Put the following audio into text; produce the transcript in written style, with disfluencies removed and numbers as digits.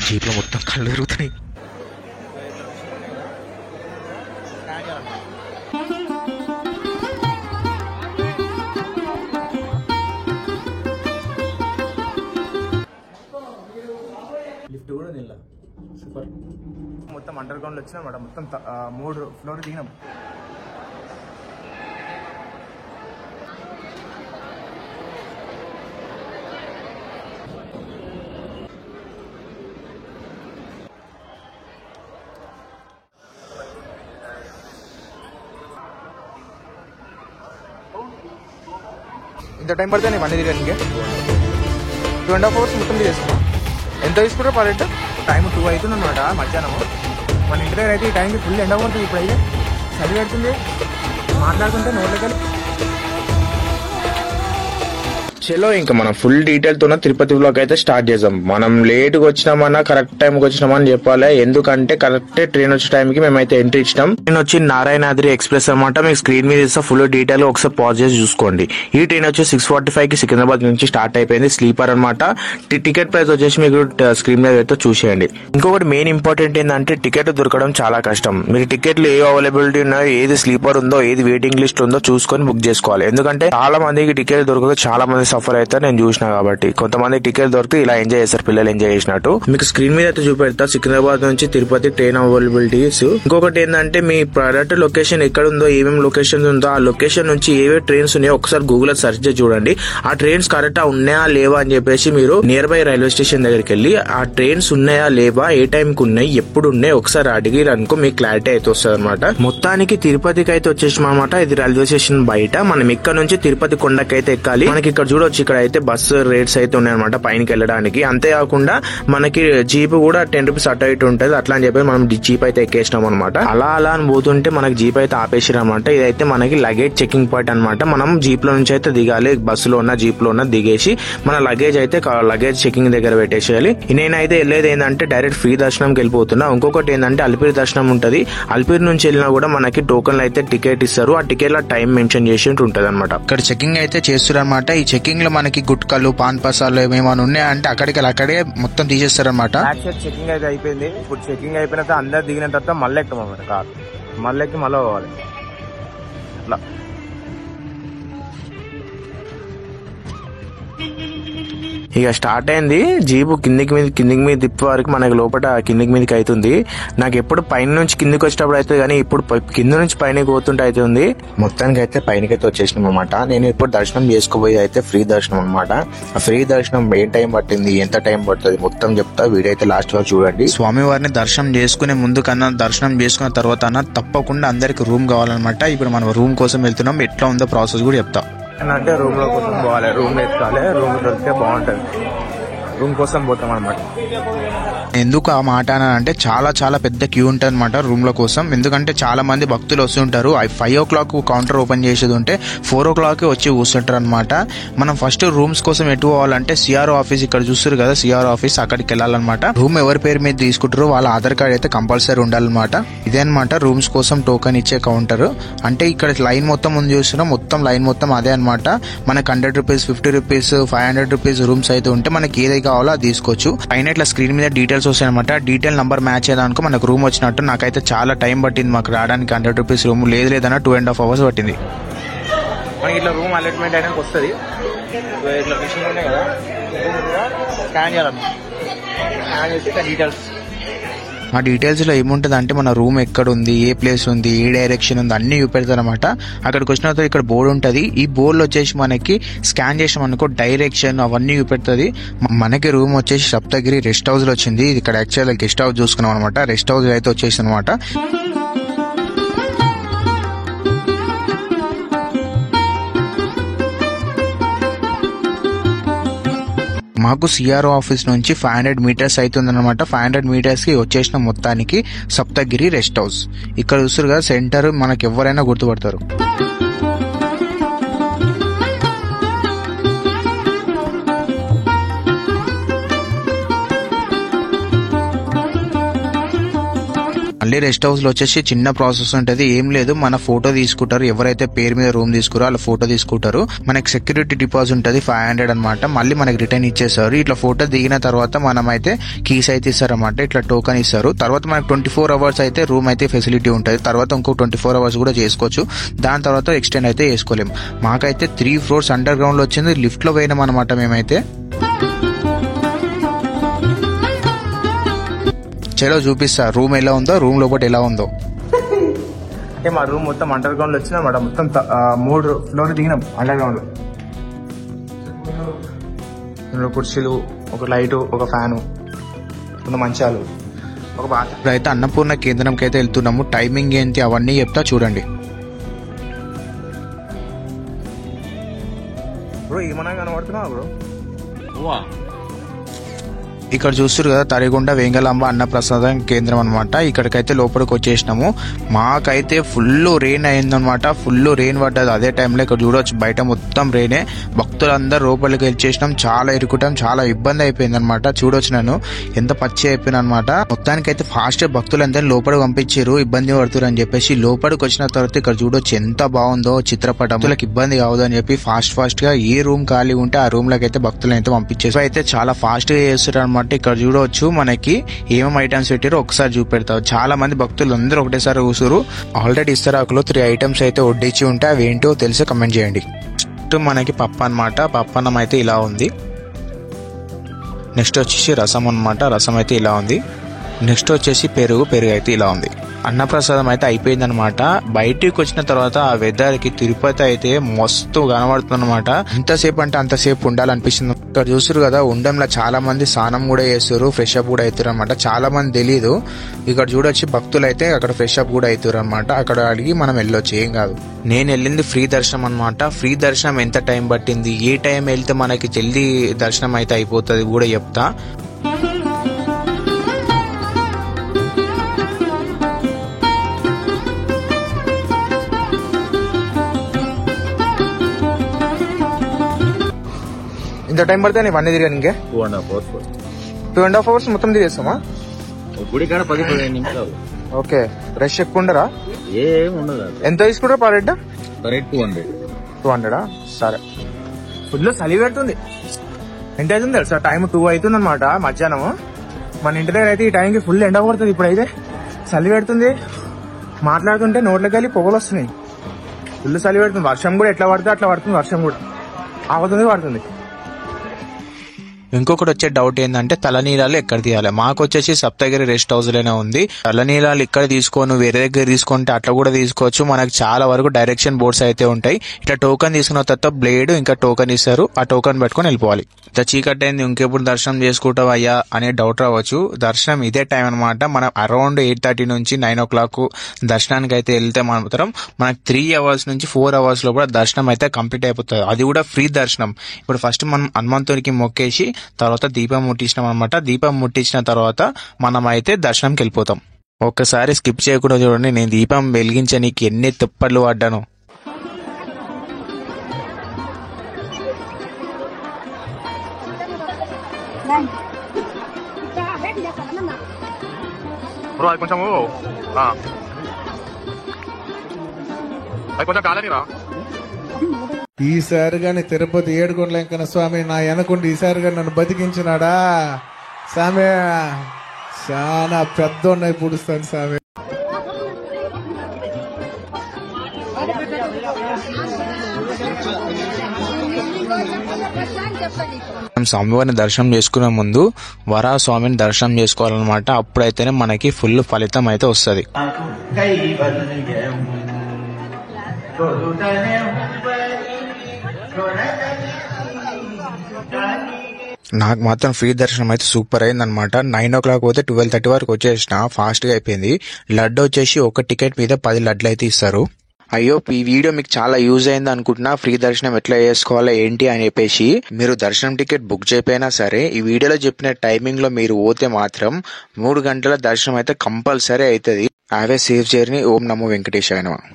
జీప్లో మొత్తం కళ్ళు తిరుగుతున్నాయి. లిఫ్ట్ కూడా నిల్ల సూపర్. మొత్తం అండర్ గ్రౌండ్ వచ్చినాం అన్నమాట. మొత్తం 3 ఫ్లోర్ దిగినాం. ఇంత టైం పడితే నేను అన్నీ తిరగడానికి 2.5 hours మొత్తం తీసుకున్నాం. ఎంత తీసుకుంటారు పర్ హెడ్? టైం 2 అవుతుంది అనమాట మధ్యాహ్నం. మన ఇంటి దగ్గర అయితే ఈ టైంకి ఫుల్ ఎండ పడుతుంది. ఇప్పుడైతే చలి పెడుతుంది. మాట్లాడుతుంటే నోట్లకెళ్ళి చలో ఇంకా మనం ఫుల్ డీటెయిల్ తో తిరుపతి బ్లాగ్ అయితే స్టార్ట్ చేద్దాం. మనం లేట్గా వచ్చినామన్నా కరెక్ట్ టైంకి వచ్చినామని చెప్పాలి. ఎందుకంటే కరెక్ట్ ట్రైన్ వచ్చే టైంకి మేమైతే ఎంట్రీ ఇచ్చినాం. ట్రైన్ వచ్చి నారాయణాద్రి ఎక్స్ప్రెస్ అనమాట. మీకు స్క్రీన్ మీద ఇస్తా, ఫుల్ డీటెయిల్ ఒకసారి పాజ్ చేసి చూసుకోండి. ఈ ట్రైన్ వచ్చి 6:45 కి సికింద్రాబాద్ నుంచి స్టార్ట్ అయిపోయింది. స్లీపర్ అనమాట. టికెట్ ప్రైస్ వచ్చేసి మీకు స్క్రీన్ మీద అయితే చూసేయండి. ఇంకొకటి మెయిన్ ఇంపార్టెంట్ ఏంటంటే టికెట్ దొరకడం చాలా కష్టం. మీరు టికెట్లు ఏ అవైలబిలిటీ ఉన్నాయో, ఏది స్లీపర్ ఉందో, ఏది వెయిటింగ్ లిస్ట్ ఉందో చూసుకొని బుక్ చేసుకోవాలి. ఎందుకంటే చాలా మందికి టికెట్ దొరకక చాలా మంది సఫర్ అయితే నేను చూసిన. కాబట్టి కొంతమంది టికెట్ దొరికి ఇలా ఎంజాయ్ చేస్తారు, పిల్లలు ఎంజాయ్ చేసినట్టు. మీకు స్క్రీన్ మీద అయితే చూపెడతా సికింద్రాబాద్ నుంచి తిరుపతి ట్రైన్ అవైలబిలిటీస్. ఇంకొకటి ఏంటంటే మీ ప్రొడక్ట్ లొకేషన్ ఎక్కడ ఉందో, ఏమేమి లొకేషన్ ఉందో, ఆ లొకేషన్ నుంచి ఏవే ట్రైన్స్ ఉన్నాయో ఒకసారి గూగుల్ లో సెర్చ్ చేసి చూడండి. ఆ ట్రైన్స్ కరెక్ట్ ఉన్నాయా లేవా అని చెప్పేసి మీరు నియర్ బై రైల్వే స్టేషన్ దగ్గరికి వెళ్ళి ఆ ట్రైన్స్ ఉన్నాయా లేవా, ఏ టైం కి ఉన్నాయి, ఎప్పుడు ఉన్నాయి ఒకసారి అడిగి అనుకో మీకు క్లారిటీ అయితే వస్తుంది అనమాట. మొత్తానికి తిరుపతికి అయితే వచ్చేసాం అనమాట. ఇది రైల్వే స్టేషన్ బయట. మనం ఇక్కడ నుంచి తిరుపతి కొండకి అయితే ఎక్కాలి. మనకి ఇక్కడ చూడొచ్చు, ఇక్కడ అయితే బస్సు రేట్స్ అయితే ఉన్నాయన్నమాట పైనకి వెళ్ళడానికి. అంతేకాకుండా మనకి జీప్ కూడా 10 రూపీస్ అటు ఇటు ఉంటుంది. అట్లా అని చెప్పి మనం జీప్ అయితే ఎక్కేసినాం అనమాట. అలా అని పోతుంటే మనకి జీప్ అయితే ఆపేసిరు అనమాట. ఇదైతే మనకి లగేజ్ చెకింగ్ పాయింట్ అనమాట. మనం జీప్ లో నుంచి అయితే దిగాలి. బస్సులో ఉన్న జీప్ లో ఉన్న దిగేసి మన లగేజ్ అయితే లగేజ్ చెకింగ్ దగ్గర పెట్టేసేయాలి. నేనైతే వెళ్ళేది ఏంటంటే డైరెక్ట్ ఫ్రీ దర్శనంకి వెళ్ళిపోతున్నా. ఇంకొకటి ఏంటంటే అలిపిరి దర్శనం ఉంటది. అలిపిరి నుంచి వెళ్ళినా కూడా మనకి టోకన్లు అయితే టికెట్ ఇస్తారు. ఆ టికెట్ లో టైం మెన్షన్ చేసి ఉంటది అనమాట. ఇక్కడ చెకింగ్ అయితే చేస్తారు అనమాట. ఈ చెకింగ్ లో మనకి గుట్కలు, పాన్ పసాలు ఏమైనా ఉన్నాయంటే అక్కడే మొత్తం తీసేస్తారు అనమాట. చెకింగ్ అయితే అయిపోయింది. ఇప్పుడు చెకింగ్ అయిపోయిన తర్వాత అందరు దిగిన తర్వాత మళ్ళీ ఎక్కమన్నమాట. కార్ మళ్ళీ ఎక్కి మళ్ళీ పోవాలి. అట్లా ఇక స్టార్ట్ అయింది. జీపు కిందికి మీద తిప్పే వరకు మనకి లోపల కిందికి మీదకి అవుతుంది. నాకు ఎప్పుడు పైన నుంచి కిందికి వచ్చేటప్పుడు అవుతుంది, కానీ ఇప్పుడు కింద నుంచి పైన పోతుంటే అవుతుంది. మొత్తానికి అయితే పైనకైతే వచ్చేసినాం అనమాట. నేను ఇప్పుడు దర్శనం చేసుకోబోయేది అయితే ఫ్రీ దర్శనం అనమాట. ఆ ఫ్రీ దర్శనం ఏ టైం పట్టింది, ఎంత టైం పడుతుంది మొత్తం చెప్తా. వీడియో అయితే లాస్ట్ వరకు చూడండి. స్వామివారిని దర్శనం చేసుకునే ముందు కన్నా, దర్శనం చేసుకున్న తర్వాత అన్న తప్పకుండా అందరికి రూమ్ కావాలన్నమాట. ఇప్పుడు మనం రూమ్ కోసం వెళ్తున్నాం. ఎట్లా ఉందో ప్రాసెస్ కూడా చెప్తా. అంటే రూమ్ లో కోసం పోవాలి, రూమ్ ఎత్తుకోవాలి. రూమ్ దొరికితే బాగుంటది. రూమ్ కోసం పోతాం అనమాట. ఎందుకు ఆ మాట అంటే చాలా పెద్ద క్యూ ఉంటుంది అనమాట రూమ్ ల కోసం. ఎందుకంటే చాలా మంది భక్తులు వస్తుంటారు. 5 o'clock కౌంటర్ ఓపెన్ చేసేది ఉంటే 4 o'clock వచ్చి కూర్చుంటారు అనమాట. మనం ఫస్ట్ రూమ్స్ కోసం ఎటు పోవాలంటే సిఆర్ఓ ఆఫీస్, ఇక్కడ చూస్తారు కదా సిఆర్ఓ ఆఫీస్, అక్కడికి వెళ్ళాలన్నమాట. రూమ్ ఎవరి పేరు మీద తీసుకుంటారో వాళ్ళ ఆధార్ కార్డ్ అయితే కంపల్సరీ ఉండాలన్నమాట. ఇదే అనమాట రూమ్స్ కోసం టోకెన్ ఇచ్చే కౌంటర్. అంటే ఇక్కడ లైన్ మొత్తం ముందు చూస్తున్నాం, మొత్తం లైన్ మొత్తం అదే అనమాట. మనకి 100 రూపీస్, 50 రూపీస్, 500 రూపీస్ రూమ్స్ అయితే ఉంటే మనకి ఏదైతే కావాలో అది తీసుకోవచ్చు. పైన ఇట్లా స్క్రీన్ మీద డీటెయిల్స్ వస్తాయన్నమాట. డీటెయిల్ నంబర్ మ్యాచ్ అయ్యేదానికి మనకు రూమ్ వచ్చినట్టు. నాకైతే చాలా టైం పట్టింది మాకు రావడానికి. 100 రూపీస్ రూమ్ లేదన్నా 2.5 hours పట్టింది. మనకి ఇట్లా రూమ్ అలాట్మెంట్ అయినాక వస్తుంది. ఇట్లా మిషన్ ఉన్నాయి కదా, స్కాన్ చేయాలన్నమాట. స్కాన్ చేసి డీటెయిల్స్, ఆ డీటెయిల్స్ లో ఏముంటది అంటే మన రూమ్ ఎక్కడ ఉంది, ఏ ప్లేస్ ఉంది, ఏ డైరెక్షన్ ఉంది అన్ని చూపెడతారు అనమాట. అక్కడికి వచ్చిన తర్వాత ఇక్కడ బోర్డు ఉంటది. ఈ బోర్డు వచ్చేసి మనకి స్కాన్ చేసాం అనుకో డైరెక్షన్ అవన్నీ చూపెడుతుంది. మనకి రూమ్ వచ్చేసి సప్తగిరి రెస్ట్ హౌస్ లో వచ్చింది. ఇది ఇక్కడ యాక్చువల్ గెస్ట్ హౌస్ చూసుకున్నాం అనమాట. రెస్ట్ హౌస్ అయితే వచ్చేసి అనమాట. మాకు సిఆర్ఓ ఆఫీస్ నుంచి 500 మీటర్స్ అవుతుందన్నమాట. 500 మీటర్స్ కి వచ్చేసిన మొత్తానికి సప్తగిరి రెస్ట్ హౌస్. ఇక్కడ చూస్తారు కదా సెంటర్, మనకి ఎవరైనా గుర్తుపడతారు. మళ్ళీ రెస్ట్ హౌస్ లో వచ్చేసి చిన్న ప్రాసెస్ ఉంటది, ఏం లేదు, మన ఫోటో తీసుకుంటారు, ఎవరైతే పేరు మీద రూమ్ తీసుకురో వాళ్ళ ఫోటో తీసుకుంటారు, మనకి సెక్యూరిటీ డిపాజిట్ ఉంటది 500 అనమాట, మళ్ళీ మనకి రిటర్న్ ఇచ్చేసారు. ఇట్లా ఫోటో దిగిన తర్వాత మనం అయితే కీస్ అయితే ఇస్తారన్నమాట, ఇట్లా టోకన్ ఇస్తారు. తర్వాత మనకి 24 hours అయితే రూమ్ అయితే ఫెసిలిటీ ఉంటుంది, తర్వాత ఇంకో 24 hours కూడా చేసుకోవచ్చు, దాని తర్వాత ఎక్స్టెండ్ అయితే చేసుకోలేము. మాకైతే 3 floors అండర్ గ్రౌండ్ లో వచ్చింది, లిఫ్ట్ లో పోయినాం అనమాట మేమైతే. చలో చూపిస్తా రూమ్ ఎలా ఉందో, రూమ్ లోపల ఎలా ఉందో. అంటే మా రూమ్ మొత్తం అండర్ గ్రౌండ్ లో వచ్చింది అనమాట, మొత్తం 3 floors దిగినాం అండర్ గ్రౌండ్ లో. ఇందులో కుర్చీలు, ఒక లైటు, ఒక ఫ్యాను, 2 మంచాలు, ఒక బాత్. ఇప్పుడైతే అన్నపూర్ణ కేంద్రంకి అయితే వెళ్తున్నాము, టైమింగ్ ఏంటి అవన్నీ చెప్తా చూడండి. బ్రో ఏమన్నా కనబడుతున్నావా బ్రో? ఇక్కడ చూస్తారు కదా తరిగొండ వేంగలాంబ అన్నప్రసాదం కేంద్రం అనమాట. ఇక్కడికైతే లోపలికి వచ్చేసినాము. మాకైతే ఫుల్ రెయిన్ అయిందనమాట, ఫుల్ రెయిన్ పడ్డది అదే టైంలో. ఇక్కడ చూడవచ్చు బయట మొత్తం రెయినే, భక్తులందరూ లోపలికి వచ్చేసినాం, చాలా ఇరుకుటాం, చాలా ఇబ్బంది అయిపోయింది అనమాట. చూడొచ్చు నేను ఎంత పచ్చి అయిపోయినా అనమాట. మొత్తానికైతే ఫాస్ట్ భక్తులందరినీ లోపలికి పంపించారు, ఇబ్బంది పడుతున్నారు అని చెప్పేసి. లోపలికి వచ్చిన తర్వాత ఇక్కడ చూడొచ్చు ఎంత బాగుందో చిత్రపటం, ఇబ్బంది కావద్దు అని చెప్పి ఫాస్ట్ గా ఏ రూమ్ ఖాళీ ఉంటే ఆ రూమ్ లోకి అయితే భక్తులను అయితే పంపించేసి అయితే చాలా ఫాస్ట్ గా చేస్తారు. ఇక్కడ చూడవచ్చు మనకి ఏమేమి ఐటమ్స్ పెట్టారో ఒకసారి చూపెడతారు. చాలా మంది భక్తులు అందరూ ఒకటేసారి కూసురు. ఆల్రెడీ ఇస్తరాకులో 3 items అయితే వడ్డించి ఉంటే అవి ఏంటో తెలిసి కమెంట్ చేయండి. నెక్స్ట్ మనకి పప్పు అనమాట, పప్పన్నం అయితే ఇలా ఉంది. నెక్స్ట్ వచ్చేసి రసం అనమాట, రసం అయితే ఇలా ఉంది. నెక్స్ట్ వచ్చేసి పెరుగు అయితే ఇలా ఉంది. అన్నప్రసాదం అయితే అయిపోయిందనమాట. బయటికి వచ్చిన తర్వాత ఆ వెదర్ కి తిరుపతి అయితే మస్తు కనబడుతుంది అనమాట. ఎంతసేపు అంటే అంతసేపు ఉండాలనిపిస్తుంది. ఇక్కడ చూసారు కదా ఉండంలో చాలా మంది స్నానం కూడా చేస్తారు, ఫ్రెష్ అప్ కూడా అవుతారు అనమాట. చాలా మంది తెలీదు. ఇక్కడ చూడొచ్చి భక్తులు అయితే అక్కడ ఫ్రెష్ అప్ కూడా అవుతారు అనమాట. అక్కడ అడిగి మనం వెళ్ళొచ్చు, ఏం కాదు. నేను వెళ్ళింది ఫ్రీ దర్శనం అనమాట. ఫ్రీ దర్శనం ఎంత టైం పట్టింది, ఏ టైం వెళ్తే మనకి జల్దీ దర్శనం అయితే అయిపోతుంది కూడా చెప్తా. ఇంత టైం పడితే నేను వన్ తిరిగాను ఇంకే 2.5 hours మొత్తం తిరిగేస్తామా? గుడి కాడ 10-15 నిమిషాలు. ఓకే, రష్ ఎక్కువ ఉండరా? ఉండదు. ఎంత తీసుకుంటారా పర్ హెడ్? 200. సరే. ఫుడ్ చలి పెడుతుంది. ఎంత అవుతుంది తెలుసా? టైం 2 అవుతుంది అనమాట మధ్యాహ్నం. మన ఇంటి దగ్గర అయితే ఈ టైంకి ఫుల్ ఎండ పడుతుంది. ఇప్పుడైతే చలి పెడుతుంది, మాట్లాడుతుంటే నోట్లోకి వెళ్ళి పొగలు వస్తున్నాయి. ఫుల్ చలి పెడుతుంది. వర్షం కూడా ఎట్లా పడితే అట్లా పడుతుంది, వర్షం కూడా ఆగుతుంది పడుతుంది. ఇంకొకటి వచ్చే డౌట్ ఏంటంటే తలనీలాలు ఎక్కడ తీయాలి. మాకు వచ్చేసి సప్తగిరి రెస్ట్ హౌస్ లోనే ఉంది. తలనీలాలు ఇక్కడ తీసుకోను వేరే దగ్గర తీసుకుంటే అట్లా కూడా తీసుకోవచ్చు. మనకు చాలా వరకు డైరెక్షన్ బోర్డ్స్ అయితే ఉంటాయి. ఇట్లా టోకన్ తీసుకున్న తర్వాత బ్లేడ్ ఇంకా టోకన్ ఇస్తారు, ఆ టోకన్ పెట్టుకుని వెళ్ళిపోవాలి. ఇంత చీకటి అయింది, ఇంకెప్పుడు దర్శనం చేసుకుంటావు అయ్యా అనే డౌట్ రావచ్చు. దర్శనం ఇదే టైం అనమాట. మనం అరౌండ్ 8:30 నుంచి 9 o'clock దర్శనానికి అయితే వెళ్తే మాత్రం మనకి 3 hours నుంచి 4 hours లో కూడా దర్శనం అయితే కంప్లీట్ అయిపోతుంది. అది కూడా ఫ్రీ దర్శనం. ఇప్పుడు ఫస్ట్ మనం హనుమంతునికి మొక్కేసి తర్వాత దీపం ముట్టించినాం అనమాట. దీపం ముట్టించిన తర్వాత మనం అయితే దర్శనంకి వెళ్ళిపోతాం. ఒక్కసారి స్కిప్ చేయకుండా చూడండి, నేను దీపం వెలిగించడానికి ఎన్ని తిప్పట్లు పడ్డాను. కొంచెం కాలనీరా. ఈసారి గాని తిరుపతి ఏడుకొండల వెంకన్న స్వామి నా వెనకుండి ఈసారి గాని నన్ను బతికించినాడా స్వామి. చాలా పెద్దోన్నై పుడుస్తాను స్వామి. స్వామివారిని దర్శనం చేసుకునే ముందు వరాహ స్వామిని దర్శనం చేసుకోవాలన్నమాట. అప్పుడైతేనే మనకి ఫుల్ ఫలితం అయితే వస్తుంది. నాకు మాత్రం ఫ్రీ దర్శనం అయితే సూపర్ అయింది అనమాట. 9 o'clock పోతే 12:30 వరకు వచ్చేసిన, ఫాస్ట్ గా అయిపోయింది. లడ్డు వచ్చేసి ఒక టికెట్ మీద 10 లడ్లు అయితే ఇస్తారు. అయ్యో, ఈ వీడియో మీకు చాలా యూజ్ అయింది అనుకుంటున్నా. ఫ్రీ దర్శనం ఎట్లా చేసుకోవాలో ఏంటి అని చెప్పేసి మీరు దర్శనం టికెట్ బుక్ చేయకపోయినా సరే ఈ వీడియోలో చెప్పిన టైమింగ్ లో మీరు పోతే మాత్రం 3 గంటల దర్శనం అయితే కంపల్సరీ అవుతుంది. Have a safe journey. ఓం నమో వెంకటేశాయ నమః.